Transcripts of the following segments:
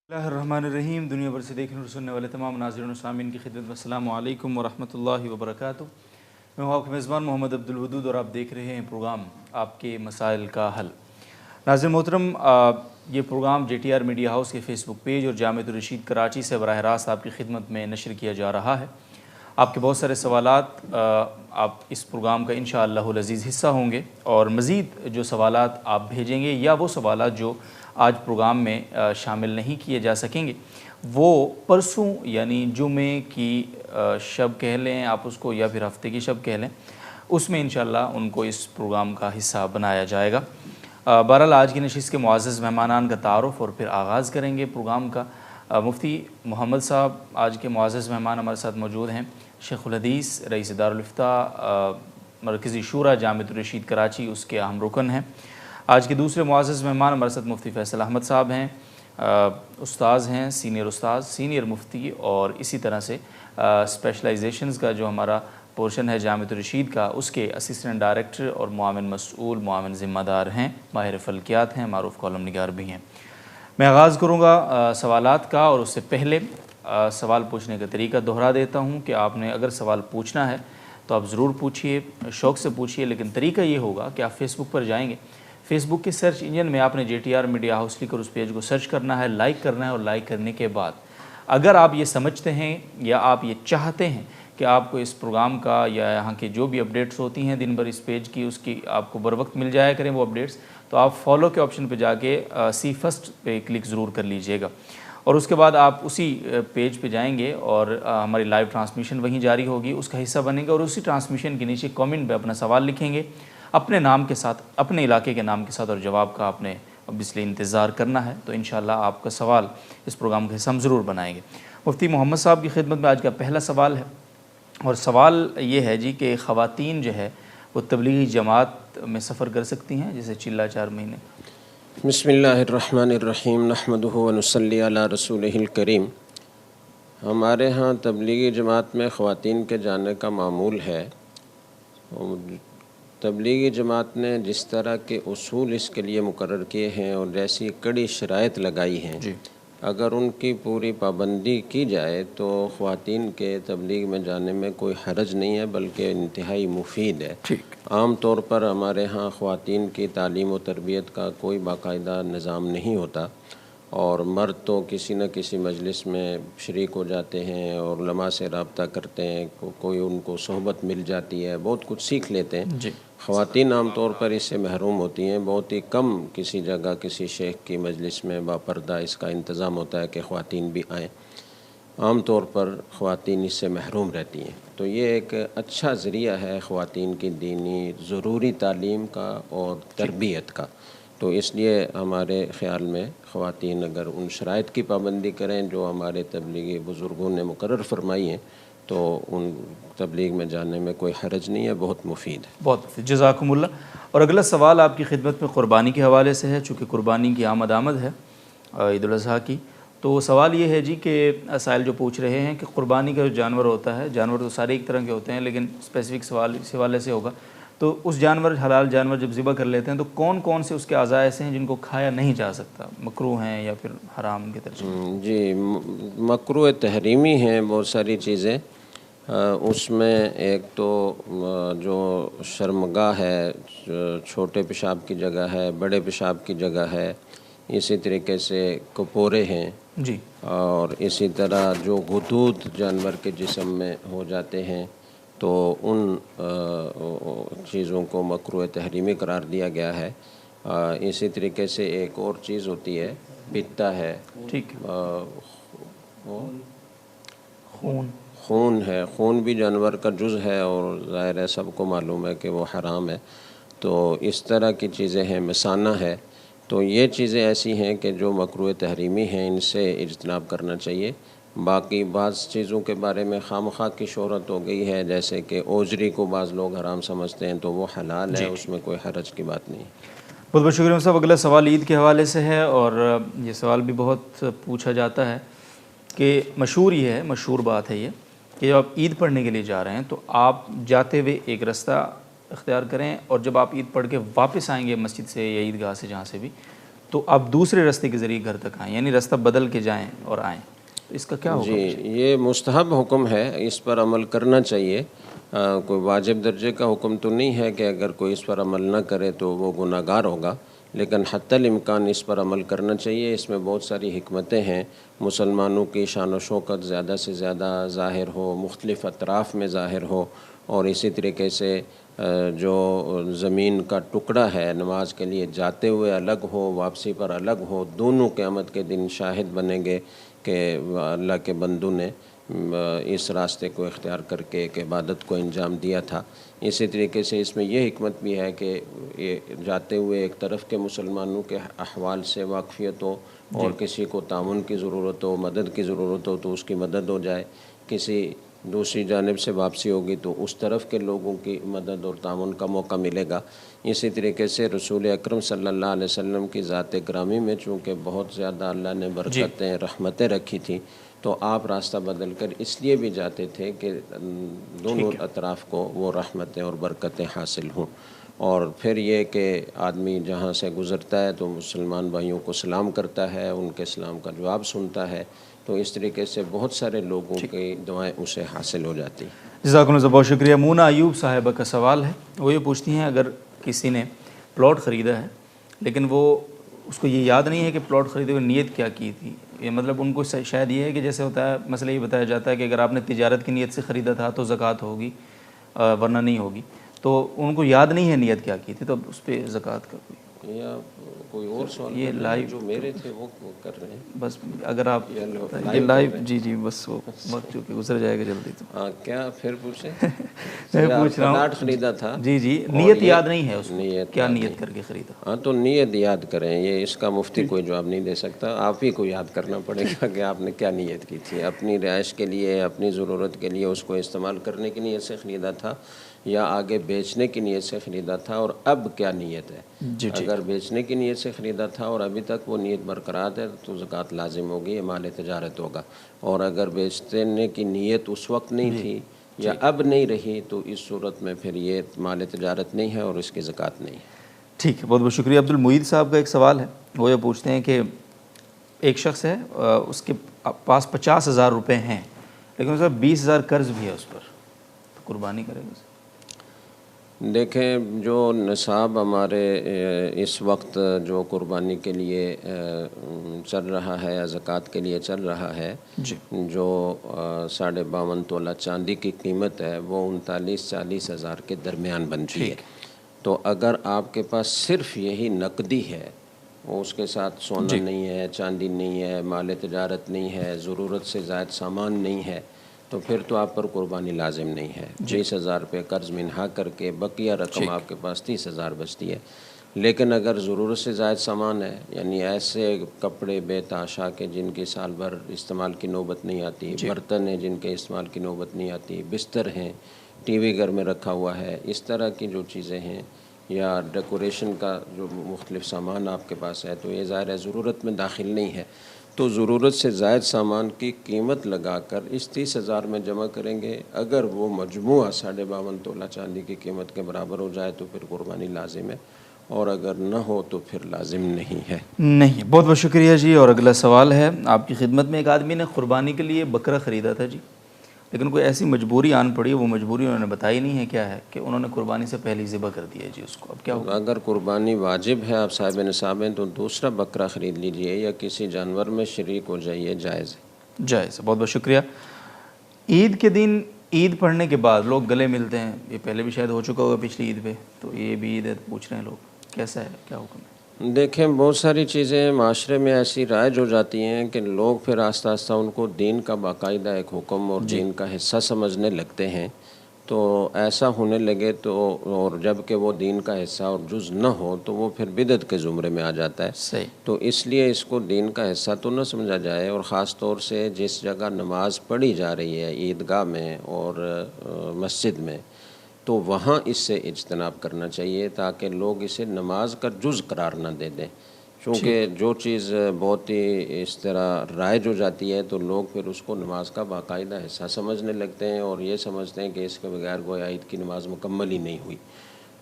الرحیم دنیا بھر سے دیکھنے اور سننے والے تمام ناظرین و سامعین کی خدمت میں السلام علیکم ورحمۃ اللہ وبرکاتہ۔ میں ہوں آپ کا میزبان محمد عبدالودود اور آپ دیکھ رہے ہیں پروگرام آپ کے مسائل کا حل۔ ناظرین محترم، یہ programme J T R media house کے فیس بک پیج اور جامعۃ الرشید کراچی سے براہ راست آپ کی خدمت میں نشر کیا جا رہا ہے۔ آپ کے بہت سارے سوالات آپ اس پروگرام کا انشاءاللہ العزیز حصہ ہوں گے، اور مزید جو سوالات آپ بھیجیں گے یا وہ سوالات جو آج پروگرام میں شامل نہیں کیے جا سکیں گے وہ پرسوں یعنی جمعے کی شب کہہ لیں آپ اس کو، یا پھر ہفتے کی شب کہہ لیں، اس میں انشاءاللہ ان کو اس پروگرام کا حصہ بنایا جائے گا۔ بہرحال آج کی نشست کے معزز مہمانان کا تعارف اور پھر آغاز کریں گے پروگرام کا۔ مفتی محمد صاحب آج کے معزز مہمان ہمارے ساتھ موجود ہیں۔ شیخ الحدیث رئیس دارالفتاء مرکزی شورا جامعۃ الرشید کراچی، اس کے اہم رکن ہیں۔ آج کے دوسرے معزز مہمان ہمارے ساتھ مفتی فیصل احمد صاحب ہیں، استاذ ہیں، سینئر مفتی، اور اسی طرح سے اسپیشلائزیشنز کا جو ہمارا پورشن ہے جامعۃ الرشید کا، اس کے اسسٹنٹ ڈائریکٹر اور معاون مسئول، معاون ذمہ دار ہیں، ماہر فلکیات ہیں، معروف کالم نگار بھی ہیں۔ میں آغاز کروں گا سوالات کا، اور اس سے پہلے سوال پوچھنے کا طریقہ دہرا دیتا ہوں کہ آپ نے اگر سوال پوچھنا ہے تو آپ ضرور پوچھیے، شوق سے پوچھیے، لیکن طریقہ یہ ہوگا کہ آپ فیس بک پر جائیں گے، فیس بک کے سرچ انجن میں آپ نے جے ٹی آر میڈیا ہاؤس لکھ کر اس پیج کو سرچ کرنا ہے، لائک کرنا ہے، اور لائک کرنے کے بعد اگر آپ یہ سمجھتے ہیں یا آپ یہ چاہتے ہیں کہ آپ کو اس پروگرام کا یا یہاں کی جو بھی اپڈیٹس ہوتی ہیں دن بھر اس پیج کی، اس کی آپ کو بر وقت مل جایا کریں وہ اپڈیٹس، تو آپ فالو کے آپشن پہ جا کے سی فرسٹ پہ کلک ضرور کر لیجئے گا، اور اس کے بعد آپ اسی پیج پہ جائیں گے اور ہماری لائیو ٹرانسمیشن وہیں جاری ہوگی، اس کا حصہ بنے گا، اور اسی ٹرانسمیشن کے نیچے کامنٹ پہ اپنا سوال لکھیں گے اپنے نام کے ساتھ، اپنے علاقے کے نام کے ساتھ، اور جواب کا آپ نے obviously انتظار کرنا ہے، تو انشاءاللہ آپ کا سوال اس پروگرام کا حصہ ہم ضرور بنائیں گے۔ مفتی محمد صاحب کی خدمت میں آج کا پہلا سوال ہے، اور سوال یہ ہے جی کہ خواتین جو ہے وہ تبلیغی جماعت میں سفر کر سکتی ہیں جیسے چلہ 4 مہینے؟ بسم اللہ الرحمن الرحیم، نحمدہ و نصلی علی رسولہ الکریم۔ ہمارے ہاں تبلیغی جماعت میں خواتین کے جانے کا معمول ہے۔ تبلیغی جماعت نے جس طرح کے اصول اس کے لیے مقرر کیے ہیں اور جیسی کڑی شرائط لگائی ہیں، اگر ان کی پوری پابندی کی جائے تو خواتین کے تبلیغ میں جانے میں کوئی حرج نہیں ہے، بلکہ انتہائی مفید ہے۔ عام طور پر ہمارے ہاں خواتین کی تعلیم و تربیت کا کوئی باقاعدہ نظام نہیں ہوتا، اور مرد تو کسی نہ کسی مجلس میں شریک ہو جاتے ہیں اور علماء سے رابطہ کرتے ہیں، کوئی ان کو صحبت مل جاتی ہے، بہت کچھ سیکھ لیتے ہیں۔ خواتین عام طور پر اس سے محروم ہوتی ہیں، بہت ہی کم کسی جگہ کسی شیخ کی مجلس میں باپردہ اس کا انتظام ہوتا ہے کہ خواتین بھی آئیں، عام طور پر خواتین اس سے محروم رہتی ہیں۔ تو یہ ایک اچھا ذریعہ ہے خواتین کی دینی ضروری تعلیم کا اور تربیت کا، تو اس لیے ہمارے خیال میں خواتین اگر ان شرائط کی پابندی کریں جو ہمارے تبلیغی بزرگوں نے مقرر فرمائی ہیں تو ان تبلیغ میں جانے میں کوئی حرج نہیں ہے، بہت مفید ہے۔ بہت مفید، جزاکم اللہ۔ اور اگلا سوال آپ کی خدمت میں قربانی کے حوالے سے ہے، چونکہ قربانی کی آمد ہے عید الاضحیٰ کی، تو سوال یہ ہے جی کہ سائل جو پوچھ رہے ہیں کہ قربانی کا جو جانور ہوتا ہے، جانور تو سارے ایک طرح کے ہوتے ہیں لیکن اسپیسیفک سوال اس حوالے سے ہوگا، تو اس جانور حلال جانور جب ذبح کر لیتے ہیں تو کون کون سے اس کے اعضاء ایسے ہیں جن کو کھایا نہیں جا سکتا، مکروہ ہیں یا پھر حرام کی طرف؟ جی، مکروہ تحریمی ہیں بہت ساری چیزیں، اس میں ایک تو جو شرمگاہ ہے، چھوٹے پیشاب کی جگہ ہے، بڑے پیشاب کی جگہ ہے، اسی طریقے سے کپورے ہیں جی، اور اسی طرح جو غدود جانور کے جسم میں ہو جاتے ہیں تو ان چیزوں کو مکروہ تحریمی قرار دیا گیا ہے۔ اسی طریقے سے ایک اور چیز ہوتی ہے، پتا ہے، ٹھیک، خون ہے، خون بھی جانور کا جز ہے اور ظاہر ہے سب کو معلوم ہے کہ وہ حرام ہے، تو اس طرح کی چیزیں ہیں، مثانہ ہے، تو یہ چیزیں ایسی ہیں کہ جو مکروہ تحریمی ہیں، ان سے اجتناب کرنا چاہیے۔ باقی بعض چیزوں کے بارے میں خواہ کی شہرت ہو گئی ہے، جیسے کہ اوجری کو بعض لوگ حرام سمجھتے ہیں تو وہ حلال ہے، اس میں کوئی حرج کی بات نہیں۔ بہت بہت شکریہ صاحب۔ اگلا سوال عید کے حوالے سے ہے، اور یہ سوال بھی بہت پوچھا جاتا ہے کہ مشہور یہ ہے، مشہور بات ہے یہ کہ جب آپ عید پڑھنے کے لیے جا رہے ہیں تو آپ جاتے ہوئے ایک رستہ اختیار کریں، اور جب آپ عید پڑھ کے واپس آئیں گے مسجد سے یا عید گاہ سے جہاں سے بھی، تو آپ دوسرے راستے کے ذریعے گھر تک آئیں، یعنی راستہ بدل کے جائیں اور آئیں، تو اس کا کیا حکم ہے؟ جی، یہ مستحب حکم ہے، اس پر عمل کرنا چاہیے۔ کوئی واجب درجے کا حکم تو نہیں ہے کہ اگر کوئی اس پر عمل نہ کرے تو وہ گناہ گار ہوگا، لیکن حتی الامکان اس پر عمل کرنا چاہیے۔ اس میں بہت ساری حکمتیں ہیں، مسلمانوں کی شان و شوکت زیادہ سے زیادہ ظاہر ہو، مختلف اطراف میں ظاہر ہو، اور اسی طریقے سے جو زمین کا ٹکڑا ہے نماز کے لیے جاتے ہوئے الگ ہو، واپسی پر الگ ہو، دونوں قیامت کے دن شاہد بنیں گے کہ اللہ کے بندوں نے اس راستے کو اختیار کر کے ایک عبادت کو انجام دیا تھا۔ اسی طریقے سے اس میں یہ حکمت بھی ہے کہ یہ جاتے ہوئے ایک طرف کے مسلمانوں کے احوال سے واقفیت ہو، اور کسی کو تعاون کی ضرورت ہو، مدد کی ضرورت ہو تو اس کی مدد ہو جائے، کسی دوسری جانب سے واپسی ہوگی تو اس طرف کے لوگوں کی مدد اور تعاون کا موقع ملے گا۔ اسی طریقے سے رسول اکرم صلی اللہ علیہ وسلم کی ذات گرامی میں چونکہ بہت زیادہ اللہ نے برکتیں رحمتیں رکھی تھیں، تو آپ راستہ بدل کر اس لیے بھی جاتے تھے کہ دونوں اطراف کو وہ رحمتیں اور برکتیں حاصل ہوں۔ اور پھر یہ کہ آدمی جہاں سے گزرتا ہے تو مسلمان بھائیوں کو سلام کرتا ہے، ان کے سلام کا جواب سنتا ہے، تو اس طریقے سے بہت سارے لوگوں کی دعائیں اسے حاصل ہو جاتی ہیں۔ جزاکم اللہ، بہت شکریہ۔ مونا ایوب صاحبہ کا سوال ہے، وہ یہ پوچھتی ہیں اگر کسی نے پلاٹ خریدا ہے لیکن وہ اس کو یہ یاد نہیں ہے کہ پلاٹ خریدے ہوئے نیت کیا کی تھی، یہ مطلب ان کو شاید یہ ہے کہ جیسے ہوتا ہے، مسئلہ یہ بتایا جاتا ہے کہ اگر آپ نے تجارت کی نیت سے خریدا تھا تو زکوٰۃ ہوگی ورنہ نہیں ہوگی، تو ان کو یاد نہیں ہے نیت کیا کی تھی، تو اب اس پہ زکوٰۃ کا یا کوئی اور سوال یہ لائیو جو میرے تھے وہ کر رہے ہیں؟ بس اگر آپ یہ لائیو جی بس وہ وقت چونکہ گزر جائے گا جلدی، تو کیا پھر پوچھیں؟ میں پوچھ رہا ہوں پلاٹ خریدا تھا، جی نیت یاد نہیں ہے اس کو، کیا نیت کر کے خریدا؟ ہاں تو نیت یاد کریں، یہ اس کا مفتی کوئی جواب نہیں دے سکتا، آپ ہی کو یاد کرنا پڑے گا کہ آپ نے کیا نیت کی تھی، اپنی رہائش کے لیے، اپنی ضرورت کے لیے اس کو استعمال کرنے کی نیت سے خریدا تھا یا آگے بیچنے کی نیت سے خریدا تھا، اور اب کیا نیت ہے۔ اگر بیچنے کی نیت سے خریدا تھا اور ابھی تک وہ نیت برقرار ہے تو زکوٰۃ لازم ہوگی، یہ مال تجارت ہوگا، اور اگر بیچنے کی نیت اس وقت نہیں تھی یا اب نہیں رہی تو اس صورت میں پھر یہ مال تجارت نہیں ہے اور اس کی زکوٰۃ نہیں ہے۔ ٹھیک ہے، بہت بہت شکریہ۔ عبد المعید صاحب کا ایک سوال ہے، وہ یہ پوچھتے ہیں کہ ایک شخص ہے، اس کے پاس 50,000 روپے ہیں لیکن اس کا 20,000 قرض بھی ہے اس پر، تو قربانی کرے گا؟ دیکھیں، جو نصاب ہمارے اس وقت جو قربانی کے لیے چل رہا ہے یا زکوٰۃ کے لیے چل رہا ہے، جو 52.5 تولہ چاندی کی قیمت ہے وہ 39-40 ہزار کے درمیان بنتی ہے۔ تو اگر آپ کے پاس صرف یہی نقدی ہے، اس کے ساتھ سونا نہیں ہے، چاندی نہیں ہے، مال تجارت نہیں ہے، ضرورت سے زائد سامان نہیں ہے، تو پھر تو آپ پر قربانی لازم نہیں ہے۔ 20,000 روپے قرض منہا کر کے بقیہ رقم آپ کے پاس 30,000 بچتی ہے۔ لیکن اگر ضرورت سے زائد سامان ہے، یعنی ایسے کپڑے بے تحاشا کے جن کی سال بھر استعمال کی نوبت نہیں آتی، برتن ہیں جن کے استعمال کی نوبت نہیں آتی، بستر ہیں، ٹی وی گھر میں رکھا ہوا ہے، اس طرح کی جو چیزیں ہیں، یا ڈیکوریشن کا جو مختلف سامان آپ کے پاس ہے، تو یہ ظاہر ہے ضرورت میں داخل نہیں ہے، تو ضرورت سے زائد سامان کی قیمت لگا کر اس 30,000 میں جمع کریں گے۔ اگر وہ مجموعہ 52.5 تولہ چاندی کی قیمت کے برابر ہو جائے تو پھر قربانی لازم ہے، اور اگر نہ ہو تو پھر لازم نہیں ہے۔ نہیں، بہت بہت شکریہ جی۔ اور اگلا سوال ہے آپ کی خدمت میں، ایک آدمی نے قربانی کے لیے بکرا خریدا تھا جی، لیکن کوئی ایسی مجبوری آن پڑی، وہ مجبوری انہوں نے بتائی نہیں ہے کیا ہے، کہ انہوں نے قربانی سے پہلے ذبح کر دیا جی اس کو، اب کیا ہوگا؟ اگر قربانی واجب ہے، آپ صاحب نصاب ہیں، تو دوسرا بکرا خرید لیجئے یا کسی جانور میں شریک ہو جائیے، جائز ہے۔ جائز ہے، بہت بہت شکریہ۔ عید کے دن عید پڑھنے کے بعد لوگ گلے ملتے ہیں، یہ پہلے بھی شاید ہو چکا ہوگا پچھلی عید پہ، تو یہ بھی عید ہے، پوچھ رہے ہیں لوگ کیسا ہے، کیا حکم ہے؟ دیکھیں، بہت ساری چیزیں معاشرے میں ایسی رائج ہو جاتی ہیں کہ لوگ پھر آہستہ آہستہ ان کو دین کا باقاعدہ ایک حکم اور دین کا حصہ سمجھنے لگتے ہیں، تو ایسا ہونے لگے تو، اور جب کہ وہ دین کا حصہ اور جز نہ ہو تو وہ پھر بدعت کے زمرے میں آ جاتا ہے۔ صحیح۔ تو اس لیے اس کو دین کا حصہ تو نہ سمجھا جائے، اور خاص طور سے جس جگہ نماز پڑھی جا رہی ہے، عیدگاہ میں اور مسجد میں، تو وہاں اس سے اجتناب کرنا چاہیے تاکہ لوگ اسے نماز کا جز قرار نہ دے دیں، کیونکہ جو چیز بہت ہی اس طرح رائج ہو جاتی ہے تو لوگ پھر اس کو نماز کا باقاعدہ حصہ سمجھنے لگتے ہیں، اور یہ سمجھتے ہیں کہ اس کے بغیر گویا عید کی نماز مکمل ہی نہیں ہوئی۔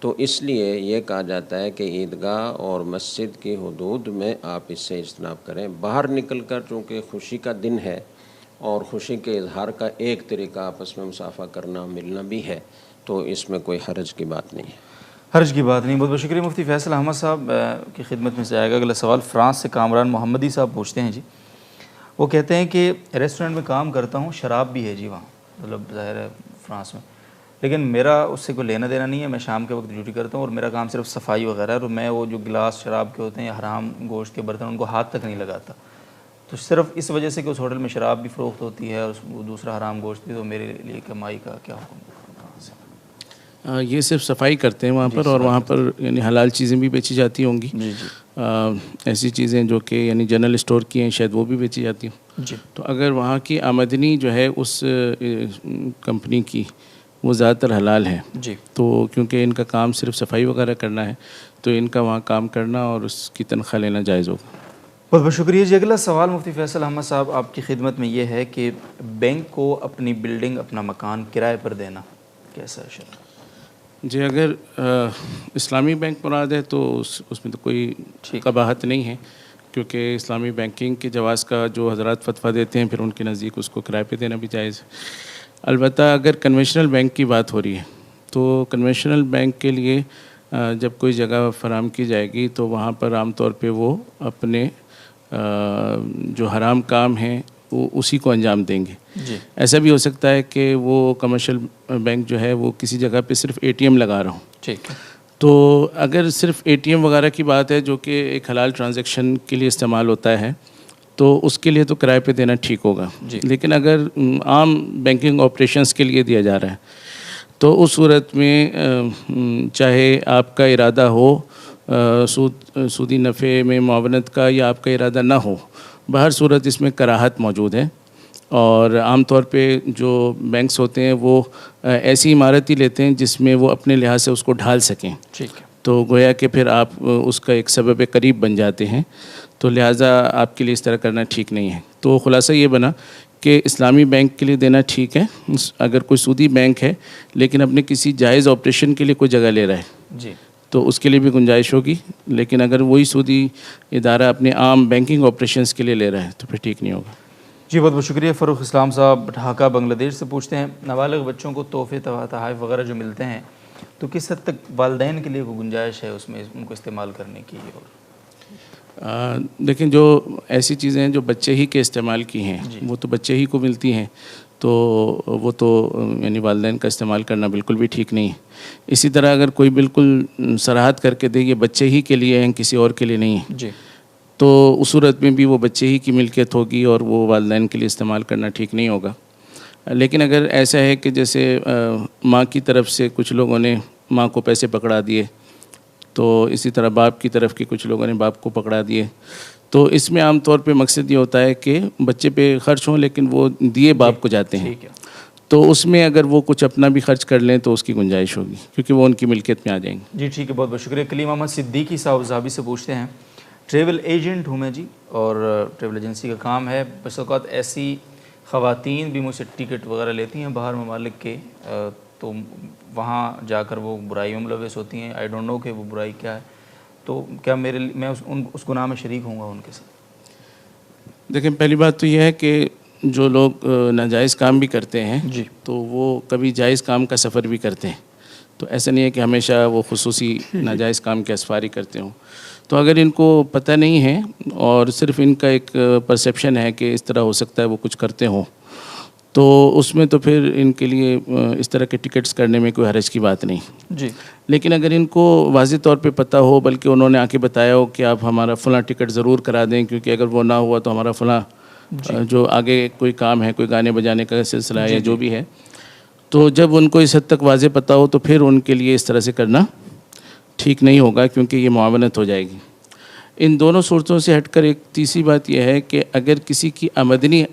تو اس لیے یہ کہا جاتا ہے کہ عیدگاہ اور مسجد کی حدود میں آپ اس سے اجتناب کریں. باہر نکل کر چونکہ خوشی کا دن ہے اور خوشی کے اظہار کا ایک طریقہ آپس میں مصافحہ کرنا ملنا بھی ہے، تو اس میں کوئی حرج کی بات نہیں ہے. حرج کی بات نہیں. بہت بہت شکریہ مفتی فیصل احمد صاحب کی خدمت میں سے آئے گا. اگلا سوال فرانس سے کامران محمدی صاحب پوچھتے ہیں جی. وہ کہتے ہیں کہ ریسٹورنٹ میں کام کرتا ہوں، شراب بھی ہے جی وہاں، مطلب ظاہر ہے فرانس میں، لیکن میرا اس سے کوئی لینا دینا نہیں ہے. میں شام کے وقت ڈیوٹی کرتا ہوں اور میرا کام صرف صفائی وغیرہ ہے، اور میں وہ جو گلاس شراب کے ہوتے ہیں یا حرام گوشت کے برتن ان کو ہاتھ تک نہیں لگاتا. تو صرف اس وجہ سے کہ اس ہوٹل میں شراب بھی فروخت ہوتی ہے اور دوسرا حرام گوشت بھی، تو میرے لیے کمائی کا کیا حکم ہے؟ یہ صرف صفائی کرتے ہیں وہاں پر، اور وہاں پر یعنی حلال چیزیں بھی بیچی جاتی ہوں گی. جی جی. ایسی چیزیں جو کہ یعنی جنرل اسٹور کی ہیں شاید وہ بھی بیچی جاتی ہوں. جی. تو اگر وہاں کی آمدنی جو ہے اس کمپنی کی وہ زیادہ تر حلال ہے جی، تو کیونکہ ان کا کام صرف صفائی وغیرہ کرنا ہے تو ان کا وہاں کام کرنا اور اس کی تنخواہ لینا جائز ہوگا. بہت بہت شکریہ جی. اگلا سوال مفتی فیصل احمد صاحب آپ کی خدمت میں یہ ہے کہ بینک کو اپنی بلڈنگ اپنا مکان کرائے پر دینا کیسا ہے شرع؟ جی، اگر اسلامی بینک مراد ہے تو اس میں تو کوئی قباحت نہیں ہے، کیونکہ اسلامی بینکنگ کے جواز کا جو حضرات فتویٰ دیتے ہیں پھر ان کے نزدیک اس کو کرائے پہ دینا بھی جائز ہے. البتہ اگر کنونشنل بینک کی بات ہو رہی ہے تو کنونشنل بینک کے لیے جب کوئی جگہ فراہم کی جائے گی تو وہاں پر عام طور پہ وہ اپنے جو حرام کام ہیں وہ اسی کو انجام دیں گے. جی. ایسا بھی ہو سکتا ہے کہ وہ کمرشل بینک جو ہے وہ کسی جگہ پہ صرف اے ٹی ایم لگا رہا ہوں. ٹھیک ہے. تو اگر صرف اے ٹی ایم وغیرہ کی بات ہے جو کہ ایک حلال ٹرانزیکشن کے لیے استعمال ہوتا ہے تو اس کے لیے تو کرائے پہ دینا ٹھیک ہوگا. جی. لیکن اگر عام بینکنگ آپریشنس کے لیے دیا جا رہا ہے تو اس صورت میں چاہے آپ کا ارادہ ہو سودی نفع میں معاونت کا یا آپ کا ارادہ نہ ہو، بہر صورت اس میں کراہت موجود ہے. اور عام طور پہ جو بینکس ہوتے ہیں وہ ایسی عمارت ہی لیتے ہیں جس میں وہ اپنے لحاظ سے اس کو ڈھال سکیں. ٹھیک ہے. تو گویا کہ پھر آپ اس کا ایک سبب قریب بن جاتے ہیں، تو لہٰذا آپ کے لیے اس طرح کرنا ٹھیک نہیں ہے. تو خلاصہ یہ بنا کہ اسلامی بینک کے لیے دینا ٹھیک ہے اگر کوئی سودی بینک ہے لیکن اپنے کسی جائز آپریشن کے لیے کوئی جگہ لے رہا ہے جی تو اس کے لیے بھی گنجائش ہوگی. لیکن اگر وہی سودی ادارہ اپنے عام بینکنگ آپریشنس کے لیے لے رہا ہے تو پھر ٹھیک نہیں ہوگا. جی بہت بہت شکریہ. فاروق اسلام صاحب ڈھاکہ بنگلہ دیش سے پوچھتے ہیں نابالغ بچوں کو تحفے تحائف وغیرہ جو ملتے ہیں تو کس حد تک والدین کے لیے کوئی گنجائش ہے اس میں ان کو استعمال کرنے کی؟ اور دیکھیں جو ایسی چیزیں ہیں جو بچے ہی کے استعمال کی ہیں وہ تو بچے ہی کو ملتی ہیں تو وہ تو یعنی والدین کا استعمال کرنا بالکل بھی ٹھیک نہیں ہے. اسی طرح اگر کوئی بالکل صراحت کر کے دے یہ بچے ہی کے لیے ہیں کسی اور کے لیے نہیں ہے جی تو اس صورت میں بھی وہ بچے ہی کی ملکیت ہوگی اور وہ والدین کے لیے استعمال کرنا ٹھیک نہیں ہوگا. لیکن اگر ایسا ہے کہ جیسے ماں کی طرف سے کچھ لوگوں نے ماں کو پیسے پکڑا دیے تو اسی طرح باپ کی طرف کے کچھ لوگوں نے باپ کو پکڑا دیے تو اس میں عام طور پہ مقصد یہ ہوتا ہے کہ بچے پہ خرچ ہوں لیکن وہ دیے باپ کو جاتے ہیں. تو اس میں اگر وہ کچھ اپنا بھی خرچ کر لیں تو اس کی گنجائش ہوگی کیونکہ وہ ان کی ملکیت میں آ جائیں گے. جی ٹھیک ہے. بہت بہت شکریہ. کلیم احمد صدیقی صاحب زابی سے پوچھتے ہیں ٹریول ایجنٹ ہوں میں جی اور ٹریول ایجنسی کا کام ہے. بس اوقات ایسی خواتین بھی مجھ سے ٹکٹ وغیرہ لیتی ہیں باہر ممالک کے تو وہاں جا کر وہ برائیوں میں ملوث ہوتی ہیں. آئی ڈونٹ نو کہ وہ برائی کیا ہے تو کیا میں اس گناہ میں شریک ہوں گا ان کے ساتھ؟ دیکھیں پہلی بات تو یہ ہے کہ جو لوگ ناجائز کام بھی کرتے ہیں جی تو وہ کبھی جائز کام کا سفر بھی کرتے ہیں. تو ایسا نہیں ہے کہ ہمیشہ وہ خصوصی ناجائز کام کے اسفاری کرتے ہوں. تو اگر ان کو پتہ نہیں ہے اور صرف ان کا ایک پرسیپشن ہے کہ اس طرح ہو سکتا ہے وہ کچھ کرتے ہوں تو اس میں تو پھر ان کے لیے اس طرح کے ٹکٹس کرنے میں کوئی حرج کی بات نہیں. جی لیکن اگر ان کو واضح طور پہ پتہ ہو بلکہ انہوں نے آ کے بتایا ہو کہ آپ ہمارا فلاں ٹکٹ ضرور کرا دیں کیونکہ اگر وہ نہ ہوا تو ہمارا فلاں جو آگے کوئی کام ہے کوئی گانے بجانے کا سلسلہ ہے یا جو بھی ہے تو جب ان کو اس حد تک واضح پتہ ہو تو پھر ان کے لیے اس طرح سے کرنا ٹھیک نہیں ہوگا کیونکہ یہ معاونت ہو جائے گی. ان دونوں صورتوں سے ہٹ کر ایک تیسری بات یہ ہے کہ اگر کسی کی آمدنی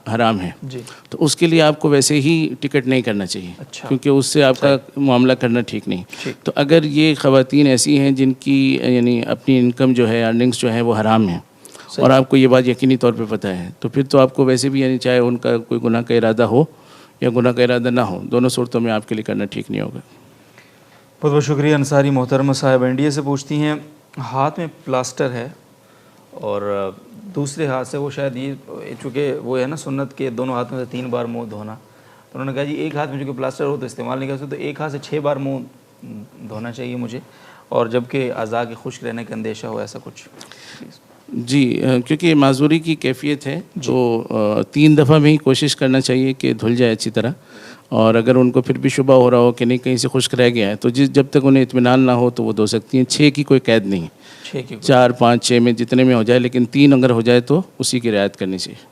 حرام ہے جی تو اس کے لیے آپ کو ویسے ہی ٹکٹ نہیں کرنا چاہیے. اچھا کیونکہ اس سے آپ کا معاملہ کرنا ٹھیک نہیں. تو اگر یہ خواتین ایسی ہیں جن کی یعنی اپنی انکم جو ہے ارننگس جو ہے وہ حرام ہیں اور آپ کو یہ بات یقینی طور پہ پتہ ہے تو پھر تو آپ کو ویسے بھی یعنی چاہے ان کا کوئی گناہ کا ارادہ ہو یا گناہ کا ارادہ نہ ہو دونوں صورتوں میں آپ کے لیے کرنا ٹھیک نہیں ہوگا. بہت بہت شکریہ انصاری محترمہ صاحب انڈیا سے پوچھتی ہیں ہاتھ میں پلاسٹر ہے اور دوسرے ہاتھ سے وہ شاید یہ چونکہ وہ ہے نا سنت کے دونوں ہاتھوں سے 3 بار منہ دھونا، تو انہوں نے کہا جی ایک ہاتھ میں چونکہ پلاسٹر ہو تو استعمال نہیں کر سکتے، تو ایک ہاتھ سے 6 بار منہ دھونا چاہیے مجھے، اور جبکہ اعضاء کے خشک رہنے کا اندیشہ ہو ایسا کچھ؟ جی کیونکہ یہ معذوری کی کیفیت ہے تو 3 دفعہ میں ہی کوشش کرنا چاہیے کہ دھل جائے اچھی طرح، اور اگر ان کو پھر بھی شبہ ہو رہا ہو کہ نہیں کہیں سے خشک رہ گیا ہے تو جب تک انہیں اطمینان نہ ہو تو وہ دھو سکتی ہیں۔ 6 کی کوئی قید نہیں، 4 5 6 میں جتنے میں ہو جائے، لیکن 3 اگر ہو جائے تو اسی کی رعایت کرنی چاہیے۔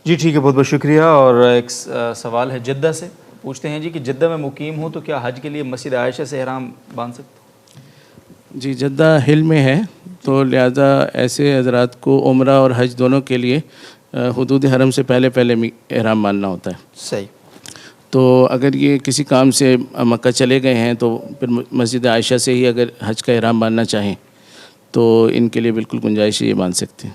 جی ٹھیک ہے، بہت بہت شکریہ۔ اور ایک سوال ہے جدہ سے، پوچھتے ہیں جی کہ جدہ میں مقیم ہوں تو کیا حج کے لیے مسجد عائشہ سے احرام باندھ سکتے؟ جی جدہ ہل میں ہے تو لہذا ایسے حضرات کو عمرہ اور حج دونوں کے لیے حدود حرم سے پہلے احرام باندھنا ہوتا ہے۔ صحیح۔ تو اگر یہ کسی کام سے مکہ چلے گئے ہیں تو پھر مسجد عائشہ سے ہی اگر حج کا احرام باندھنا چاہیں تو ان کے لیے بالکل گنجائش ہے، یہ باندھ سکتے ہیں۔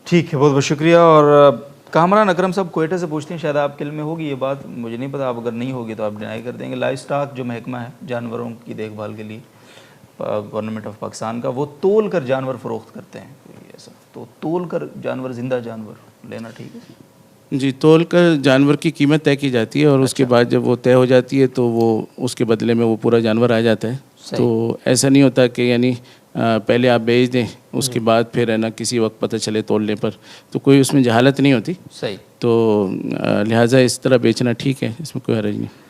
ٹھیک ہے، بہت بہت شکریہ۔ اور کامران اکرم صاحب کوئٹہ سے پوچھتے ہیں، شاید آپ کے علم میں ہوگی یہ بات، مجھے نہیں پتہ، آپ اگر نہیں ہوگی تو آپ ڈینائی کر دیں گے، لائف سٹاک جو محکمہ ہے جانوروں کی دیکھ بھال کے لیے گورنمنٹ آف پاکستان کا، وہ تول کر جانور فروخت کرتے ہیں، ایسا تو تول کر جانور، زندہ جانور لینا ٹھیک ہے؟ جی تول کر جانور کی قیمت طے کی جاتی ہے اور اس کے بعد جب وہ طے ہو جاتی ہے تو وہ اس کے بدلے میں وہ پورا جانور آ جاتا ہے۔ تو ایسا نہیں ہوتا کہ یعنی پہلے آپ بیچ دیں اس کے بعد پھر ہے نا کسی وقت پتہ چلے تولنے پر، تو کوئی اس میں جہالت نہیں ہوتی۔ صحیح۔ تو لہٰذا اس طرح بیچنا ٹھیک ہے، اس میں کوئی حرج نہیں۔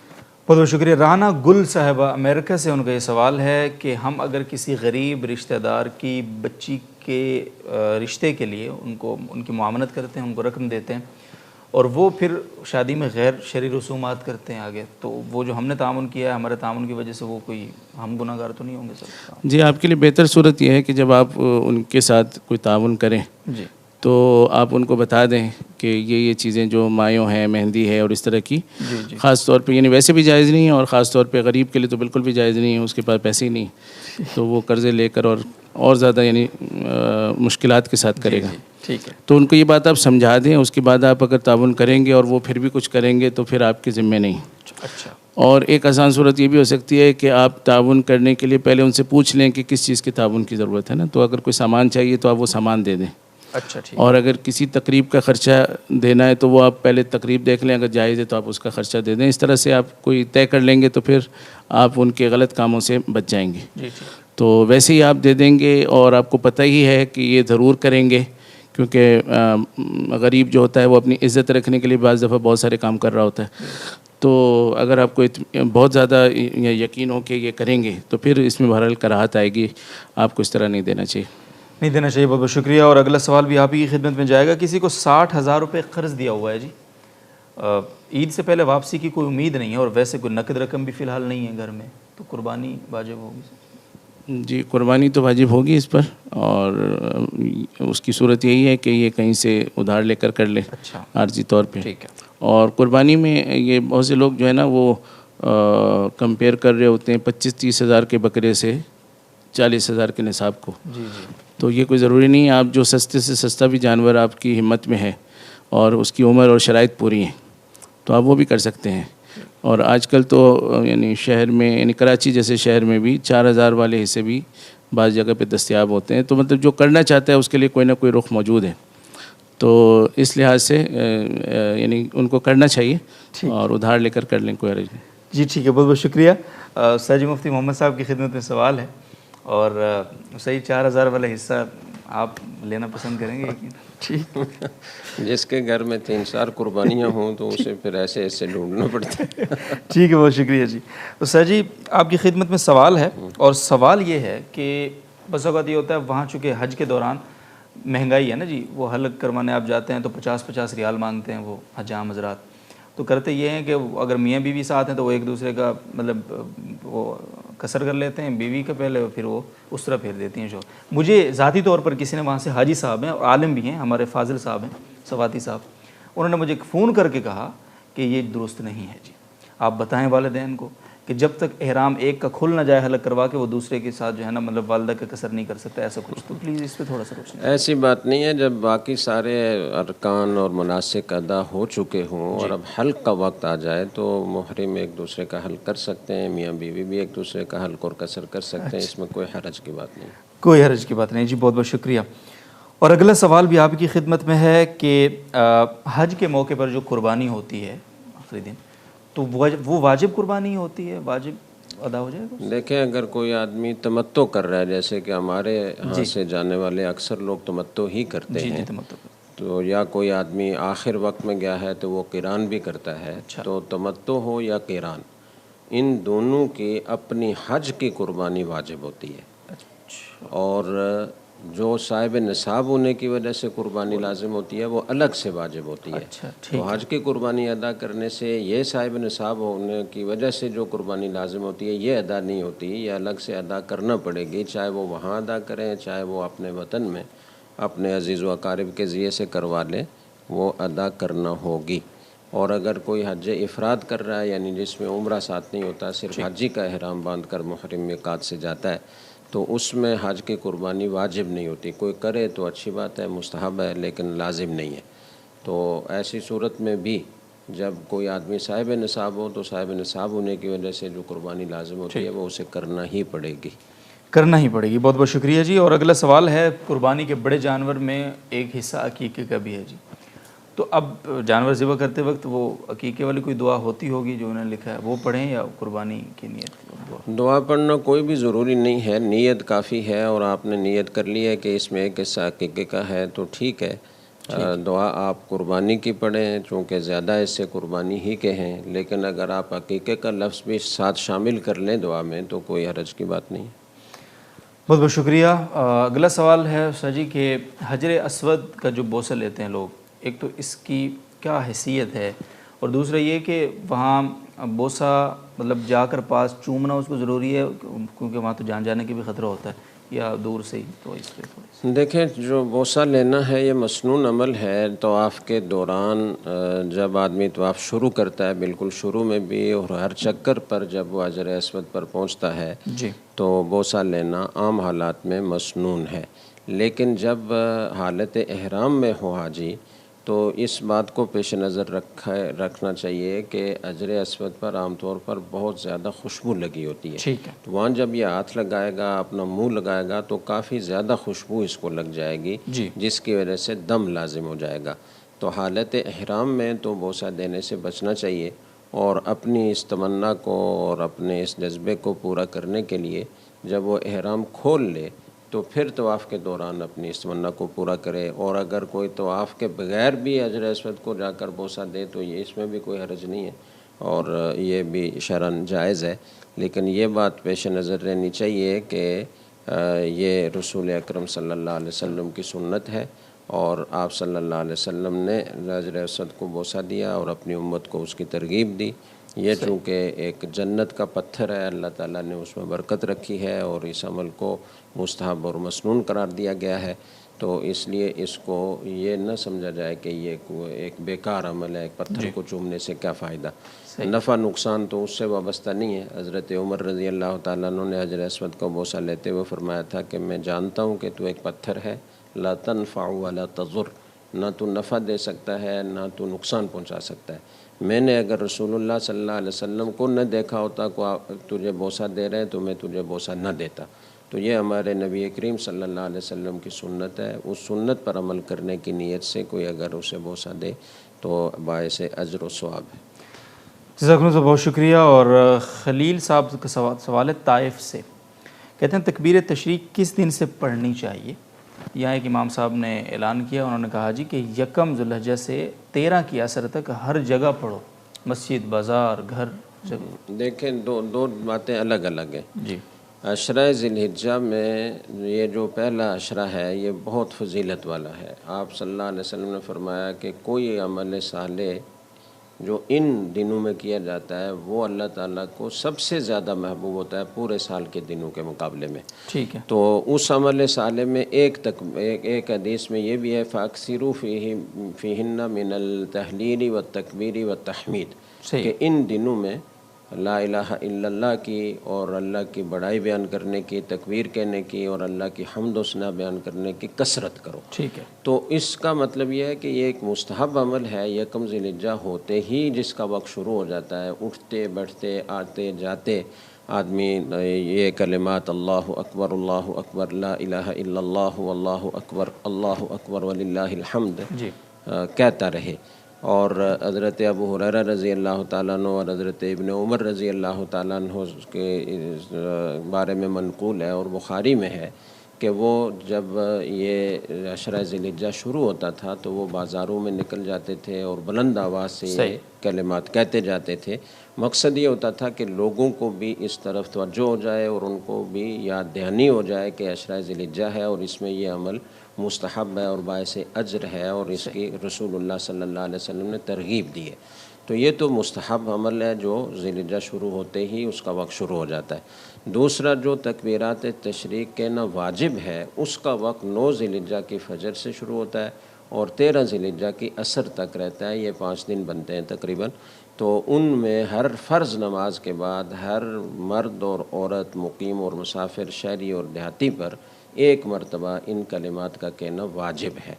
بہت بہت شکریہ۔ رانا گل صاحبہ امریکہ سے، ان کا یہ سوال ہے کہ ہم اگر کسی غریب رشتہ دار کی بچی کے رشتے کے لیے ان کی معاونت کرتے ہیں، ان کو رقم دیتے ہیں، اور وہ پھر شادی میں غیر شرعی رسومات کرتے ہیں آگے، تو وہ جو ہم نے تعاون کیا ہے ہمارے تعاون کی وجہ سے وہ کوئی ہم گناہ گار تو نہیں ہوں گے سر؟ جی آپ کے لیے بہتر صورت یہ ہے کہ جب آپ ان کے ساتھ کوئی تعاون کریں جی تو آپ ان کو بتا دیں کہ یہ چیزیں جو مایوں ہیں، مہندی ہے اور اس طرح کی، خاص طور پہ یعنی ویسے بھی جائز نہیں ہے، اور خاص طور پہ غریب کے لیے تو بالکل بھی جائز نہیں ہے، اس کے پاس پیسے ہی نہیں تو وہ قرضے لے کر اور زیادہ یعنی مشکلات کے ساتھ کرے گا۔ ٹھیک ہے، تو ان کو یہ بات آپ سمجھا دیں، اس کے بعد آپ اگر تعاون کریں گے اور وہ پھر بھی کچھ کریں گے تو پھر آپ کے ذمے نہیں۔ اچھا۔ اور ایک آسان صورت یہ بھی ہو سکتی ہے کہ آپ تعاون کرنے کے لیے پہلے ان سے پوچھ لیں کہ کس چیز کے تعاون کی ضرورت ہے نا، تو اگر کوئی سامان چاہیے تو آپ وہ سامان دے دیں۔ اچھا ٹھیک۔ اور اگر کسی تقریب کا خرچہ دینا ہے تو وہ آپ پہلے تقریب دیکھ لیں، اگر جائز ہے تو آپ اس کا خرچہ دے دیں۔ اس طرح سے آپ کوئی طے کر لیں گے تو پھر آپ ان کے غلط کاموں سے بچ جائیں گے۔ جی تو ویسے ہی آپ دے دیں گے، اور آپ کو پتہ ہی ہے کہ یہ ضرور کریں گے، کیونکہ غریب جو ہوتا ہے وہ اپنی عزت رکھنے کے لیے بعض دفعہ بہت سارے کام کر رہا ہوتا ہے۔ تو اگر آپ کو بہت زیادہ یقین ہو کہ یہ کریں گے تو پھر اس میں بہرحال کراہت آئے گی، آپ کو اس طرح نہیں دینا چاہیے۔ نہیں دینا چاہیے۔ بہت بہت شکریہ۔ اور اگلا سوال بھی آپ ہی کی خدمت میں جائے گا۔ کسی کو 60,000 روپے قرض دیا ہوا ہے جی، عید سے پہلے واپسی کی کوئی امید نہیں ہے، اور ویسے کوئی نقد رقم بھی فی الحال نہیں ہے گھر میں، تو قربانی واجب ہوگی؟ جی قربانی تو واجب ہوگی اس پر، اور اس کی صورت یہی ہے کہ یہ کہیں سے ادھار لے کر لے اچھا عارضی طور پہ۔ ٹھیک ہے۔ اور قربانی میں یہ بہت سے لوگ جو ہے نا وہ کمپیئر کر رہے ہوتے ہیں 25-30 ہزار کے بکرے سے 40 ہزار کے نصاب کو۔ جی جی۔ تو یہ کوئی ضروری نہیں ہے، آپ جو سستے سے سستا بھی جانور آپ کی ہمت میں ہے اور اس کی عمر اور شرائط پوری ہیں تو آپ وہ بھی کر سکتے ہیں۔ اور آج کل تو یعنی شہر میں، یعنی کراچی جیسے شہر میں بھی 4,000 والے حصے بھی بعض جگہ پہ دستیاب ہوتے ہیں، تو مطلب جو کرنا چاہتا ہے اس کے لیے کوئی نہ کوئی رخ موجود ہے، تو اس لحاظ سے یعنی ان کو کرنا چاہیے اور ادھار لے کر لیں، کوئی حرج نہیں۔ جی ٹھیک ہے، بہت بہت شکریہ۔ سید مفتی محمد صاحب کی خدمت میں سوال ہے، اور صحیح 4,000 والا حصہ آپ لینا پسند کریں گے؟ ٹھیک، جس کے گھر میں 3-4 قربانیاں ہوں تو اسے پھر ایسے ڈھونڈنا پڑتا ہے۔ ٹھیک ہے، بہت شکریہ جی۔ تو سر جی آپ کی خدمت میں سوال ہے، اور سوال یہ ہے کہ بس اوقات یہ ہوتا ہے وہاں چونکہ حج کے دوران مہنگائی ہے نا جی، وہ حلق کروانے آپ جاتے ہیں تو 50-50 ریال مانگتے ہیں وہ حجام حضرات، تو کرتے یہ ہیں کہ اگر میاں بیوی ساتھ ہیں تو وہ ایک دوسرے کا مطلب وہ قصر کر لیتے ہیں بیوی کا پہلے، پھر وہ اس طرح پھیر دیتی ہیں جو۔ مجھے ذاتی طور پر کسی نے وہاں سے، حاجی صاحب ہیں اور عالم بھی ہیں ہمارے، فاضل صاحب ہیں سواتی صاحب، انہوں نے مجھے فون کر کے کہا کہ یہ درست نہیں ہے جی، آپ بتائیں والدین کو کہ جب تک احرام ایک کا کھل نہ جائے حلق کروا کے وہ دوسرے کے ساتھ جو ہے نا مطلب والدہ کا قصر نہیں کر سکتا، ایسا کچھ؟ تو پلیز اس پہ تھوڑا سا روشنی۔ ایسی بات نہیں ہے، جب باقی سارے ارکان اور مناسک ادا ہو چکے ہوں اور اب حلق کا وقت آ جائے تو محرم ایک دوسرے کا حلق کر سکتے ہیں، میاں بیوی بھی ایک دوسرے کا حلق اور قصر کر سکتے ہیں، اس میں کوئی حرج کی بات نہیں۔ کوئی حرج کی بات نہیں جی، بہت بہت شکریہ۔ اور اگلا سوال بھی آپ کی خدمت میں ہے کہ حج کے موقع پر جو قربانی ہوتی ہے آخری دن، تو وہ واجب قربانی ہوتی ہے، واجب ادا ہو جائے گا؟ دیکھیں اگر کوئی آدمی تمتع کر رہا ہے، جیسے کہ ہمارے ہاں سے جانے والے اکثر لوگ تمتع ہی کرتے ہیں، تو یا کوئی آدمی آخر وقت میں گیا ہے تو وہ قران بھی کرتا ہے، تو تمتع ہو یا قران، ان دونوں کی اپنی حج کی قربانی واجب ہوتی ہے، اور جو صاحب نصاب ہونے کی وجہ سے قربانی لازم ہوتی ہے وہ الگ سے واجب ہوتی ہے۔ تو حج کی قربانی ادا کرنے سے یہ صاحب نصاب ہونے کی وجہ سے جو قربانی لازم ہوتی ہے یہ ادا نہیں ہوتی، یہ الگ سے ادا کرنا پڑے گی، چاہے وہ وہاں ادا کریں چاہے وہ اپنے وطن میں اپنے عزیز و اقارب کے ذریعے سے کروا لیں، وہ ادا کرنا ہوگی۔ اور اگر کوئی حج افراد کر رہا ہے، یعنی جس میں عمرہ ساتھ نہیں ہوتا، صرف حجی کا احرام باندھ کر محرم میقات سے جاتا ہے، تو اس میں حج کی قربانی واجب نہیں ہوتی، کوئی کرے تو اچھی بات ہے، مستحب ہے، لیکن لازم نہیں ہے۔ تو ایسی صورت میں بھی جب کوئی آدمی صاحب نصاب ہو تو صاحب نصاب ہونے کی وجہ سے جو قربانی لازم ہوتی ہے وہ اسے کرنا ہی پڑے گی، کرنا ہی پڑے گی۔ بہت بہت شکریہ جی۔ اور اگلا سوال ہے، قربانی کے بڑے جانور میں ایک حصہ عقیقے کا بھی ہے جی، تو اب جانور ذبح کرتے وقت وہ عقیقے والی کوئی دعا ہوتی ہوگی جو انہوں نے لکھا ہے، وہ پڑھیں یا قربانی کی نیت دعا پڑھنا کوئی بھی ضروری نہیں ہے، نیت کافی ہے، اور آپ نے نیت کر لی ہے کہ اس میں ایک حصہ عقیقے کا ہے تو ٹھیک ہے، دعا آپ قربانی کی پڑھیں، چونکہ زیادہ اس سے قربانی ہی کے ہیں، لیکن اگر آپ عقیقے کا لفظ بھی ساتھ شامل کر لیں دعا میں تو کوئی حرج کی بات نہیں ہے۔ بہت بہت شکریہ۔ اگلا سوال ہے استاد جی کہ حجر اسود کا جو بوسہ لیتے ہیں لوگ، ایک تو اس کی کیا حیثیت ہے، اور دوسرا یہ کہ وہاں بوسہ مطلب جا کر پاس چومنا اس کو ضروری ہے کیونکہ وہاں تو جان جانے کی بھی خطرہ ہوتا ہے، یا دور سے ہی؟ تو اس پہ تھوڑی دیکھیں جو بوسہ لینا ہے یہ مسنون عمل ہے، طواف کے دوران جب آدمی طواف شروع کرتا ہے، بالکل شروع میں بھی، اور ہر چکر پر جب وہ حجر اسود پر پہنچتا ہے جی تو بوسہ لینا عام حالات میں مسنون ہے، لیکن جب حالت احرام میں ہو حاجی تو اس بات کو پیش نظر رکھنا چاہیے کہ حجر اسود پر عام طور پر بہت زیادہ خوشبو لگی ہوتی ہے، ٹھیک ہے، تو وہاں جب یہ ہاتھ لگائے گا، اپنا منہ لگائے گا تو کافی زیادہ خوشبو اس کو لگ جائے گی، جی جس کی وجہ سے دم لازم ہو جائے گا۔ تو حالت احرام میں تو بوسہ دینے سے بچنا چاہیے، اور اپنی اس تمنا کو اور اپنے اس جذبے کو پورا کرنے کے لیے جب وہ احرام کھول لے تو پھر طواف کے دوران اپنی اس تمنا کو پورا کرے، اور اگر کوئی طواف کے بغیر بھی حجر اسود کو جا کر بوسہ دے تو یہ اس میں بھی کوئی حرج نہیں ہے، اور یہ بھی شرعاً جائز ہے، لیکن یہ بات پیش نظر رہنی چاہیے کہ یہ رسول اکرم صلی اللہ علیہ وسلم کی سنت ہے، اور آپ صلی اللہ علیہ وسلم نے حجر اسود کو بوسہ دیا اور اپنی امت کو اس کی ترغیب دی۔ یہ چونکہ ایک جنت کا پتھر ہے، اللہ تعالیٰ نے اس میں برکت رکھی ہے، اور اس عمل کو مستحب اور مسنون قرار دیا گیا ہے، تو اس لیے اس کو یہ نہ سمجھا جائے کہ یہ ایک بیکار عمل ہے، ایک پتھر کو چومنے سے کیا فائدہ، نفع نقصان تو اس سے وابستہ نہیں ہے۔ حضرت عمر رضی اللہ تعالیٰ عنہ نے حجر اسود کو بوسہ لیتے ہوئے فرمایا تھا کہ میں جانتا ہوں کہ تو ایک پتھر ہے، لا تنفع ولا تضر، نہ تو نفع دے سکتا ہے نہ تو نقصان پہنچا سکتا ہے، میں نے اگر رسول اللہ صلی اللہ علیہ وسلم کو نہ دیکھا ہوتا کہ تجھے بوسہ دے رہے ہیں تو میں تجھے بوسہ نہ دیتا۔ تو یہ ہمارے نبی کریم صلی اللہ علیہ وسلم کی سنت ہے، اس سنت پر عمل کرنے کی نیت سے کوئی اگر اسے بوسہ دے تو باعث اجر و ثواب ہے۔ جزاک اللہ بہت شکریہ۔ اور خلیل صاحب کا سوال ہے طائف سے، کہتے ہیں تکبیر تشریق کس دن سے پڑھنی چاہیے؟ یہاں ایک امام صاحب نے اعلان کیا، انہوں نے کہا جی کہ یکم ذو الحجہ سے 13 کی عصر تک ہر جگہ پڑھو، مسجد، بازار، گھر، جگہ۔ دیکھیں دو باتیں الگ الگ ہیں۔ جی عشرہ ذی الحجہ میں یہ جو پہلا عشرہ ہے یہ بہت فضیلت والا ہے، آپ صلی اللہ علیہ وسلم نے فرمایا کہ کوئی عمل صالح جو ان دنوں میں کیا جاتا ہے وہ اللہ تعالیٰ کو سب سے زیادہ محبوب ہوتا ہے پورے سال کے دنوں کے مقابلے میں۔ ٹھیک ہے، تو اس عمل صالح میں ایک حدیث میں یہ بھی ہے فَأَكْثِرُوا فِيهِنَّ مِنَ التَّهْلِيلِ وَالتَّكْبِيرِ وَالتَّحْمِيدِ، کہ ان دنوں میں لا الہ الا اللہ کی اور اللہ کی بڑائی بیان کرنے کی، تکبیر کہنے کی اور اللہ کی حمد و ثنا بیان کرنے کی کثرت کرو۔ ٹھیک ہے، تو اس کا مطلب یہ ہے کہ یہ ایک مستحب عمل ہے، یکم ذی الحجہ ہوتے ہی جس کا وقت شروع ہو جاتا ہے، اٹھتے بیٹھتے آتے جاتے آدمی یہ کلمات اللہ اکبر لا الہ الا اللہ واللہ اکبر وللہ الحمد جی کہتا رہے۔ اور حضرت ابو ہریرہ رضی اللہ تعالیٰ عنہ اور حضرت ابن عمر رضی اللہ تعالیٰ عنہ کے بارے میں منقول ہے اور بخاری میں ہے کہ وہ جب یہ عشرہ ذی الحجہ شروع ہوتا تھا تو وہ بازاروں میں نکل جاتے تھے اور بلند آواز سے یہ کلمات کہتے جاتے تھے۔ مقصد یہ ہوتا تھا کہ لوگوں کو بھی اس طرف توجہ ہو جائے اور ان کو بھی یاد دہانی ہو جائے کہ عشرہ ذی الحجہ ہے اور اس میں یہ عمل مستحب ہے اور باعث اجر ہے اور اس کی رسول اللہ صلی اللہ علیہ وسلم نے ترغیب دی ہے۔ تو یہ تو مستحب عمل ہے جو ذی الحجہ شروع ہوتے ہی اس کا وقت شروع ہو جاتا ہے۔ دوسرا جو تکبیرات تشریق کہنا واجب ہے اس کا وقت 9 ذی الحجہ کی فجر سے شروع ہوتا ہے اور 13 ذی الحجہ کی عصر تک رہتا ہے، یہ 5 دن بنتے ہیں تقریباً۔ تو ان میں ہر فرض نماز کے بعد ہر مرد اور عورت، مقیم اور مسافر، شہری اور دیہاتی پر ایک مرتبہ ان کلمات کا کہنا واجب ہے۔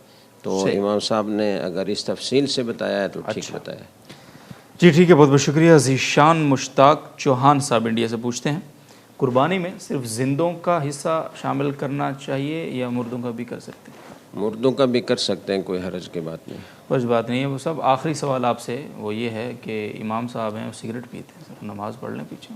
تو امام صاحب نے اگر اس تفصیل سے بتایا ہے تو ٹھیک بتایا ہے۔ جی ٹھیک ہے، بہت بہت شکریہ۔ ذیشان مشتاق چوہان صاحب انڈیا سے پوچھتے ہیں قربانی میں صرف زندوں کا حصہ شامل کرنا چاہیے یا مردوں کا بھی کر سکتے ہیں؟ مردوں کا بھی کر سکتے ہیں، کوئی حرج کی بات نہیں۔ کچھ بات نہیں ہے۔ وہ سب آخری سوال آپ سے وہ یہ ہے کہ امام صاحب ہیں وہ سگریٹ پیتے ہیں، سر نماز پڑھ لیں پیچھے؟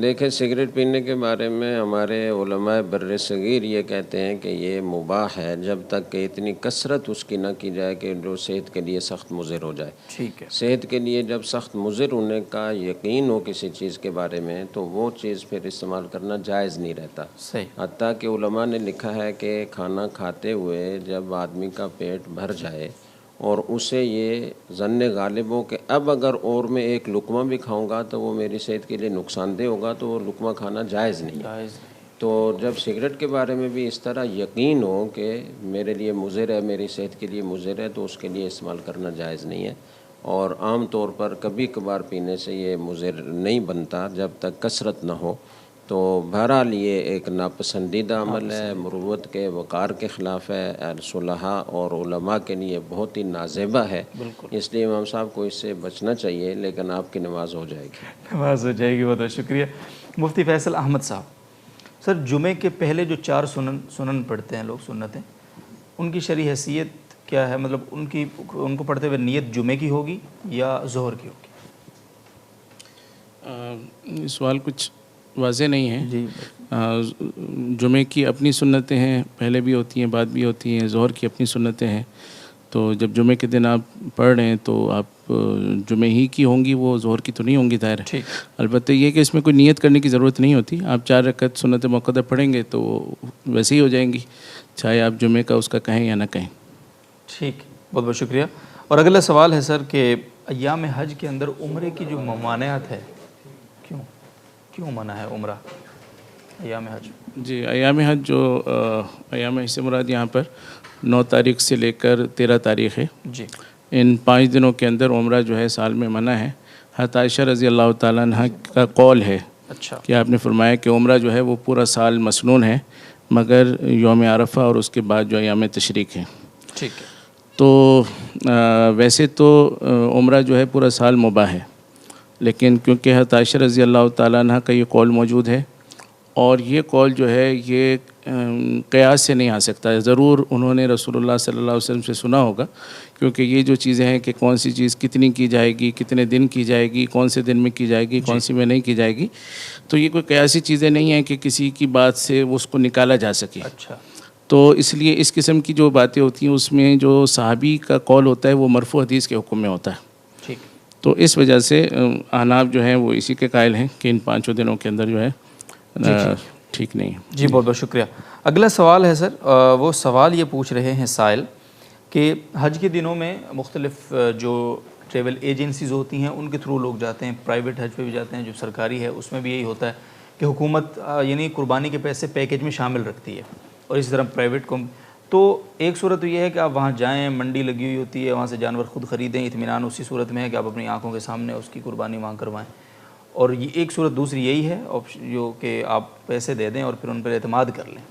دیکھیں سگریٹ پینے کے بارے میں ہمارے علماء بر صغیر یہ کہتے ہیں کہ یہ مباح ہے جب تک کہ اتنی کثرت اس کی نہ کی جائے کہ جو صحت کے لیے سخت مضر ہو جائے۔ ٹھیک ہے، صحت کے لیے جب سخت مضر ہونے کا یقین ہو کسی چیز کے بارے میں تو وہ چیز پھر استعمال کرنا جائز نہیں رہتا۔ صحیح، حتیٰ کہ علماء نے لکھا ہے کہ کھانا کھاتے ہوئے جب آدمی کا پیٹ بھر جائے اور اسے یہ ظن غالب ہو کہ اب اگر اور میں ایک لقمہ بھی کھاؤں گا تو وہ میری صحت کے لیے نقصان دہ ہوگا تو وہ لقمہ کھانا جائز نہیں ہے۔ جائز تو جب سگریٹ کے بارے میں بھی اس طرح یقین ہو کہ میرے لیے مضر ہے، میری صحت کے لیے مضر ہے تو اس کے لیے استعمال کرنا جائز نہیں ہے۔ اور عام طور پر کبھی کبھار پینے سے یہ مضر نہیں بنتا جب تک کثرت نہ ہو۔ تو بہرحال یہ ایک ناپسندیدہ عمل ہے، مروت کے وقار کے خلاف ہے، صلحاء اور علماء کے لیے بہت ہی نازیبہ ہے۔ اس لیے امام صاحب کو اس سے بچنا چاہیے، لیکن آپ کی نماز ہو جائے گی۔ نماز ہو جائے گی، بہت بہت شکریہ۔ مفتی فیصل احمد صاحب، سر جمعے کے پہلے جو 4 سنن پڑھتے ہیں لوگ، سنتیں، ان کی شرعی حیثیت کیا ہے؟ مطلب ان کو پڑھتے ہوئے نیت جمعے کی ہوگی یا ظہر کی ہوگی؟ یہ سوال کچھ واضح نہیں ہے۔ جی، جمعے کی اپنی سنتیں ہیں، پہلے بھی ہوتی ہیں بعد بھی ہوتی ہیں، ظہر کی اپنی سنتیں ہیں۔ تو جب جمعے کے دن آپ پڑھ رہے ہیں تو آپ جمعے ہی کی ہوں گی، وہ ظہر کی تو نہیں ہوں گی ظاہر ہے۔ البتہ یہ کہ اس میں کوئی نیت کرنے کی ضرورت نہیں ہوتی، آپ 4 رکعت سنت موقدہ پڑھیں گے تو ویسے ہی ہو جائیں گی، چاہے آپ جمعے کا اس کا کہیں یا نہ کہیں۔ ٹھیک، بہت بہت شکریہ۔ اور اگلا سوال ہے سر کہ ایام حج کے اندر عمرے کی جو ممانعت ہے، کیوں منع ہے عمرہ ایام حج؟ جی، ایام حج جو ایام حج سے مراد یہاں پر 9 تاریخ سے لے کر 13 تاریخ ہے، جی، ان 5 دنوں کے اندر عمرہ جو ہے سال میں منع ہے۔ حضرت عائشہ رضی اللہ تعالیٰ عنہ کا قول ہے اچھا کہ آپ نے فرمایا کہ عمرہ جو ہے وہ پورا سال مسنون ہے مگر یوم عرفہ اور اس کے بعد جو ایام تشریق ہے۔ ٹھیک ہے، تو ویسے تو عمرہ جو ہے پورا سال مباح ہے، لیکن کیونکہ حضرت عائشہ رضی اللہ تعالیٰ عنہ کا یہ قول موجود ہے اور یہ قول جو ہے یہ قیاس سے نہیں آ سکتا ہے، ضرور انہوں نے رسول اللہ صلی اللہ علیہ وسلم سے سنا ہوگا، کیونکہ یہ جو چیزیں ہیں کہ کون سی چیز کتنی کی جائے گی، کتنے دن کی جائے گی، کون سے دن میں کی جائے گی، کون سی میں نہیں کی جائے گی، تو یہ کوئی قیاسی چیزیں نہیں ہیں کہ کسی کی بات سے اس کو نکالا جا سکے۔ اچھا، تو اس لیے اس قسم کی جو باتیں ہوتی ہیں اس میں جو صحابی کا قول ہوتا ہے وہ مرفوع حدیث کے حکم میں ہوتا ہے۔ ٹھیک، تو اس وجہ سے احناف جو ہیں وہ اسی کے قائل ہیں کہ ان 5 دنوں کے اندر جو ہے ٹھیک نہیں ہے۔ جی بہت بہت شکریہ۔ اگلا سوال ہے سر، وہ سوال یہ پوچھ رہے ہیں سائل کہ حج کے دنوں میں مختلف جو ٹریول ایجنسیز ہوتی ہیں ان کے تھرو لوگ جاتے ہیں، پرائیویٹ حج پہ بھی جاتے ہیں، جو سرکاری ہے اس میں بھی یہی ہوتا ہے کہ حکومت یعنی قربانی کے پیسے پیکیج میں شامل رکھتی ہے، اور اسی طرح پرائیویٹ کو۔ تو ایک صورت تو یہ ہے کہ آپ وہاں جائیں، منڈی لگی ہوئی ہوتی ہے، وہاں سے جانور خود خریدیں، اطمینان اسی صورت میں ہے کہ آپ اپنی آنکھوں کے سامنے اس کی قربانی وہاں کروائیں۔ اور یہ ایک صورت دوسری یہی ہے جو کہ آپ پیسے دے دیں اور پھر ان پر اعتماد کر لیں،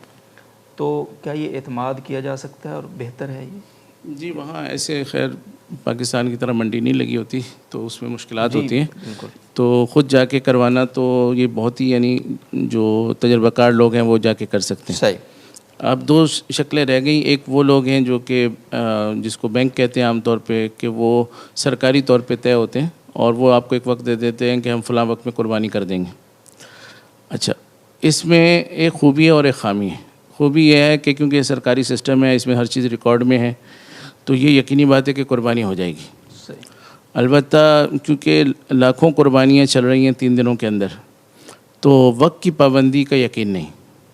تو کیا یہ اعتماد کیا جا سکتا ہے اور بہتر ہے یہ؟ جی وہاں ایسے خیر پاکستان کی طرح منڈی نہیں لگی ہوتی تو اس میں مشکلات ہوتی ہیں، بالکل، تو خود جا کے کروانا تو یہ بہت ہی یعنی جو تجربہ کار لوگ ہیں وہ جا کے کر سکتے ہیں۔ صحیح۔ اب دو شکلیں رہ گئیں، ایک وہ لوگ ہیں جو کہ جس کو بینک کہتے ہیں عام طور پہ کہ وہ سرکاری طور پہ طے ہوتے ہیں اور وہ آپ کو ایک وقت دے دیتے ہیں کہ ہم فلاں وقت میں قربانی کر دیں گے۔ اچھا، اس میں ایک خوبی ہے اور ایک خامی ہے۔ خوبی یہ ہے کہ کیونکہ یہ سرکاری سسٹم ہے، اس میں ہر چیز ریکارڈ میں ہے، تو یہ یقینی بات ہے کہ قربانی ہو جائے گی۔ صحیح۔ البتہ کیونکہ لاکھوں قربانیاں چل رہی ہیں 3 دنوں کے اندر، تو وقت کی پابندی کا یقین نہیں۔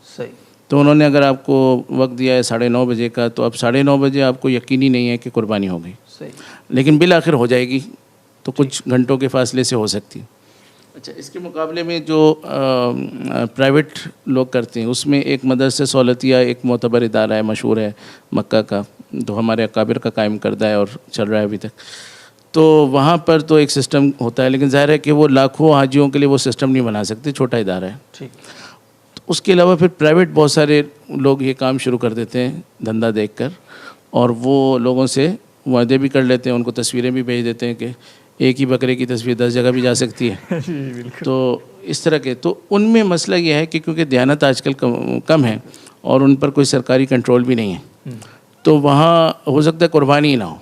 صحیح۔ تو انہوں نے اگر آپ کو وقت دیا ہے 9:30 بجے کا، تو اب 9:30 بجے آپ کو یقینی نہیں ہے کہ قربانی ہو گئی، صحیح۔ لیکن بالآخر ہو جائے گی، تو کچھ گھنٹوں کے فاصلے سے ہو سکتی ہے۔ اچھا، اس کے مقابلے میں جو پرائیویٹ لوگ کرتے ہیں، اس میں ایک مدرسہ سہولتیہ ایک معتبر ادارہ ہے، مشہور ہے مکہ کا، جو ہمارے اکابر کا قائم کردہ ہے اور چل رہا ہے ابھی تک۔ تو وہاں پر تو ایک سسٹم ہوتا ہے، لیکن ظاہر ہے کہ وہ لاکھوں حاجیوں کے لیے وہ سسٹم نہیں بنا سکتے، چھوٹا ادارہ ہے۔ ٹھیک۔ اس کے علاوہ پھر پرائیویٹ بہت سارے لوگ یہ کام شروع کر دیتے ہیں دھندا دیکھ کر، اور وہ لوگوں سے وعدے بھی کر لیتے ہیں، ان کو تصویریں بھی بھیج دیتے ہیں کہ ایک ہی بکرے کی تصویر 10 جگہ بھی جا سکتی ہے۔ تو اس طرح کے، تو ان میں مسئلہ یہ ہے کہ کیونکہ دیانت آج کل کم ہے اور ان پر کوئی سرکاری کنٹرول بھی نہیں ہے، تو وہاں ہو سکتا ہے قربانی ہی نہ ہو۔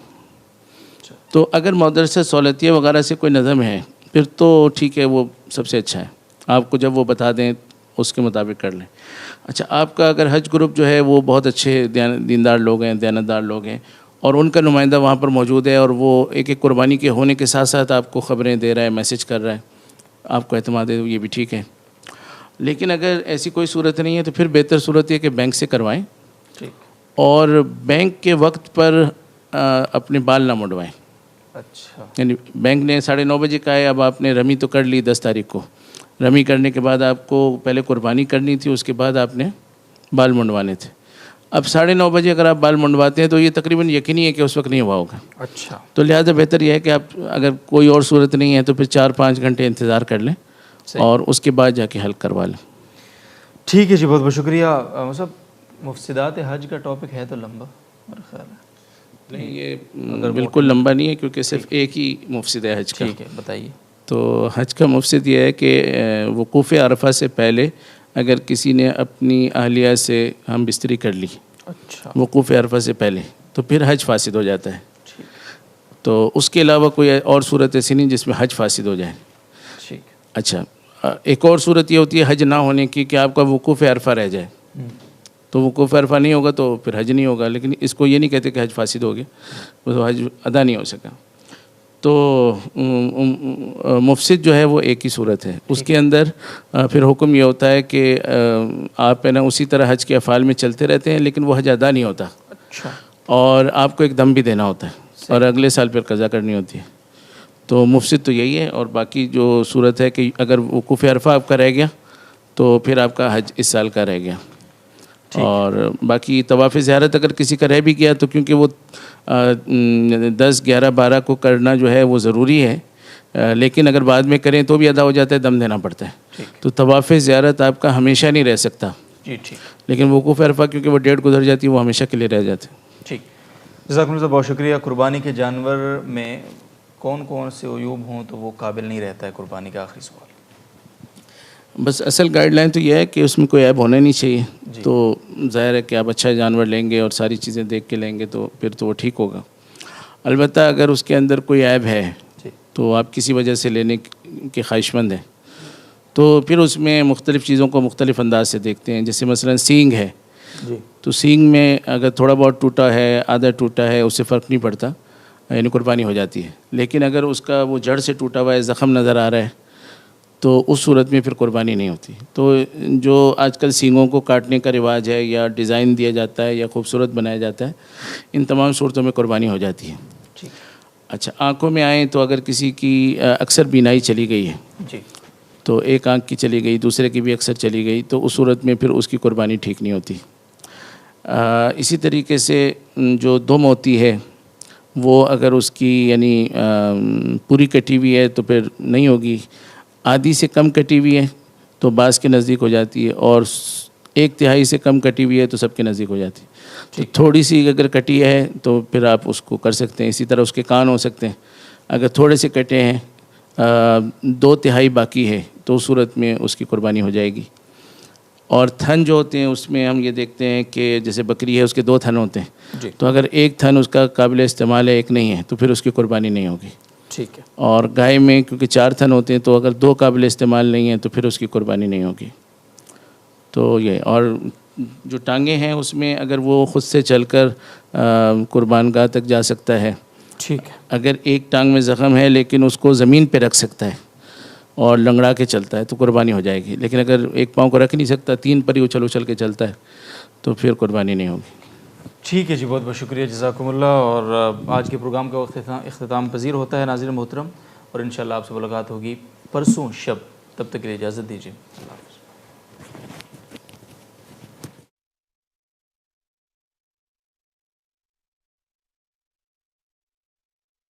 تو اگر مدرسہ سہولتیہ وغیرہ سے کوئی نظم ہے پھر تو ٹھیک ہے، وہ سب سے اچھا ہے، آپ کو جب وہ بتا دیں اس کے مطابق کر لیں۔ اچھا، آپ کا اگر حج گروپ جو ہے وہ بہت اچھے دیندار لوگ ہیں، دیانتدار لوگ ہیں، اور ان کا نمائندہ وہاں پر موجود ہے اور وہ ایک ایک قربانی کے ہونے کے ساتھ ساتھ آپ کو خبریں دے رہا ہے، میسج کر رہا ہے، آپ کو اعتماد ہے، یہ بھی ٹھیک ہے۔ لیکن اگر ایسی کوئی صورت نہیں ہے تو پھر بہتر صورت یہ کہ بینک سے کروائیں، اور بینک کے وقت پر اپنے بال نہ منڈوائیں۔ اچھا، یعنی بینک نے 9:30 بجے کا ہے، اب آپ نے رمی تو کر لی 10 تاریخ کو، رمی کرنے کے بعد آپ کو پہلے قربانی کرنی تھی، اس کے بعد آپ نے بال منڈوانے تھے۔ اب 9:30 بجے اگر آپ بال منڈواتے ہیں تو یہ تقریباً یقینی ہے کہ اس وقت نہیں ہوا ہوگا۔ اچھا، تو لہٰذا بہتر یہ ہے کہ آپ اگر کوئی اور صورت نہیں ہے تو پھر 4-5 گھنٹے انتظار کر لیں اور اس کے بعد جا کے حل کروا لیں۔ ٹھیک ہے جی، بہت بہت شکریہ۔ صاحب، مفسدات حج کا ٹاپک ہے تو لمبا میرا خیال ہے۔ نہیں، یہ بالکل لمبا نہیں ہے کیونکہ صرف ایک ہی مفسد ہے حج کا۔ ٹھیک ہے، بتائیے۔ تو حج کا مفسد یہ ہے کہ وقوف عرفہ سے پہلے اگر کسی نے اپنی اہلیہ سے ہم بستری کر لی اچھا، وقوف عرفہ سے پہلے، تو پھر حج فاسد ہو جاتا ہے۔ تو اس کے علاوہ کوئی اور صورت ایسی نہیں جس میں حج فاسد ہو جائے۔ ٹھیک۔ اچھا، ایک اور صورت یہ ہوتی ہے حج نہ ہونے کی کہ آپ کا وقوف عرفہ رہ جائے، تو وقوف عرفہ نہیں ہوگا تو پھر حج نہیں ہوگا، لیکن اس کو یہ نہیں کہتے کہ حج فاسد ہو گیا، وہ تو حج ادا نہیں ہو سکا۔ تو مفسد جو ہے وہ ایک ہی صورت ہے، اس کے اندر پھر حکم یہ ہوتا ہے کہ آپ نا اسی طرح حج کے افعال میں چلتے رہتے ہیں لیکن وہ حج ادا نہیں ہوتا، اچھا، اور آپ کو ایک دم بھی دینا ہوتا ہے اور اگلے سال پھر قضا کرنی ہوتی ہے۔ تو مفسد تو یہی ہے، اور باقی جو صورت ہے کہ اگر وقوف عرفہ آپ کا رہ گیا تو پھر آپ کا حج اس سال کا رہ گیا، اور باقی طواف زیارت اگر کسی کا رہ بھی گیا تو کیونکہ وہ 10، 11، 12 کو کرنا جو ہے وہ ضروری ہے، لیکن اگر بعد میں کریں تو بھی ادا ہو جاتا ہے، دم دینا پڑتا ہے۔ تو طواف زیارت آپ کا ہمیشہ نہیں رہ سکتا، جی ٹھیک، لیکن وقوف عرفہ کیونکہ وہ ڈیٹ گزر جاتی ہے وہ ہمیشہ کے لیے رہ جاتے ہیں۔ ٹھیک، جزاک اللہ، بہت شکریہ۔ قربانی کے جانور میں کون کون سے عیوب ہوں تو وہ قابل نہیں رہتا ہے قربانی کا؟ آخری سوال۔ بس اصل گائیڈ لائن تو یہ ہے کہ اس میں کوئی عیب ہونا نہیں چاہیے، تو ظاہر ہے کہ آپ اچھا جانور لیں گے اور ساری چیزیں دیکھ کے لیں گے تو پھر تو وہ ٹھیک ہوگا۔ البتہ اگر اس کے اندر کوئی عیب ہے تو آپ کسی وجہ سے لینے کے خواہش مند ہیں تو پھر اس میں مختلف چیزوں کو مختلف انداز سے دیکھتے ہیں، جیسے مثلا سینگ ہے، تو سینگ میں اگر تھوڑا بہت ٹوٹا ہے، آدھا ٹوٹا ہے، اس سے فرق نہیں پڑتا، یعنی قربانی ہو جاتی ہے۔ لیکن اگر اس کا وہ جڑ سے ٹوٹا ہوا ہے، زخم نظر آ رہا ہے، تو اس صورت میں پھر قربانی نہیں ہوتی۔ تو جو آج کل سینگوں کو کاٹنے کا رواج ہے یا ڈیزائن دیا جاتا ہے یا خوبصورت بنایا جاتا ہے، ان تمام صورتوں میں قربانی ہو جاتی ہے۔ اچھا، آنکھوں میں آئیں تو اگر کسی کی اکثر بینائی چلی گئی ہے تو ایک آنکھ کی چلی گئی، دوسرے کی بھی اکثر چلی گئی، تو اس صورت میں پھر اس کی قربانی ٹھیک نہیں ہوتی۔ اسی طریقے سے جو دم ہوتی ہے وہ اگر اس کی یعنی پوری کٹی ہوئی ہے تو پھر نہیں ہوگی، آدھی سے کم کٹی ہوئی ہے تو بعض کے نزدیک ہو جاتی ہے، اور 1/3 سے کم کٹی ہوئی ہے تو سب کے نزدیک ہو جاتی ہے۔ تو تھوڑی سی اگر کٹی ہے تو پھر آپ اس کو کر سکتے ہیں۔ اسی طرح اس کے کان ہو سکتے ہیں، اگر تھوڑے سے کٹے ہیں 2/3 باقی ہے تو اس صورت میں اس کی قربانی ہو جائے گی۔ اور تھن جو ہوتے ہیں اس میں ہم یہ دیکھتے ہیں کہ جیسے بکری ہے اس کے 2 تھن ہوتے ہیں، تو اگر ایک تھن اس کا قابل استعمال ہے، ایک نہیں ہے، تو پھر اس کی قربانی نہیں ہوگی۔ ٹھیک ہے۔ اور گائے میں کیونکہ 4 تھن ہوتے ہیں تو اگر 2 قابل استعمال نہیں ہیں تو پھر اس کی قربانی نہیں ہوگی۔ تو یہ، اور جو ٹانگیں ہیں اس میں اگر وہ خود سے چل کر قربان گاہ تک جا سکتا ہے، ٹھیک ہے، اگر ایک ٹانگ میں زخم ہے لیکن اس کو زمین پہ رکھ سکتا ہے اور لنگڑا کے چلتا ہے تو قربانی ہو جائے گی، لیکن اگر ایک پاؤں کو رکھ نہیں سکتا، 3 پر ہی اچھل کے چلتا ہے تو پھر قربانی نہیں ہوگی۔ ٹھیک ہے جی، بہت بہت شکریہ، جزاکم اللہ۔ اور آج کے پروگرام کا اختتام پذیر ہوتا ہے ناظرین محترم، اور انشاءاللہ آپ سے ملاقات ہوگی پرسوں شب، تب تک کے لیے اجازت دیجیے، اللہ حافظ۔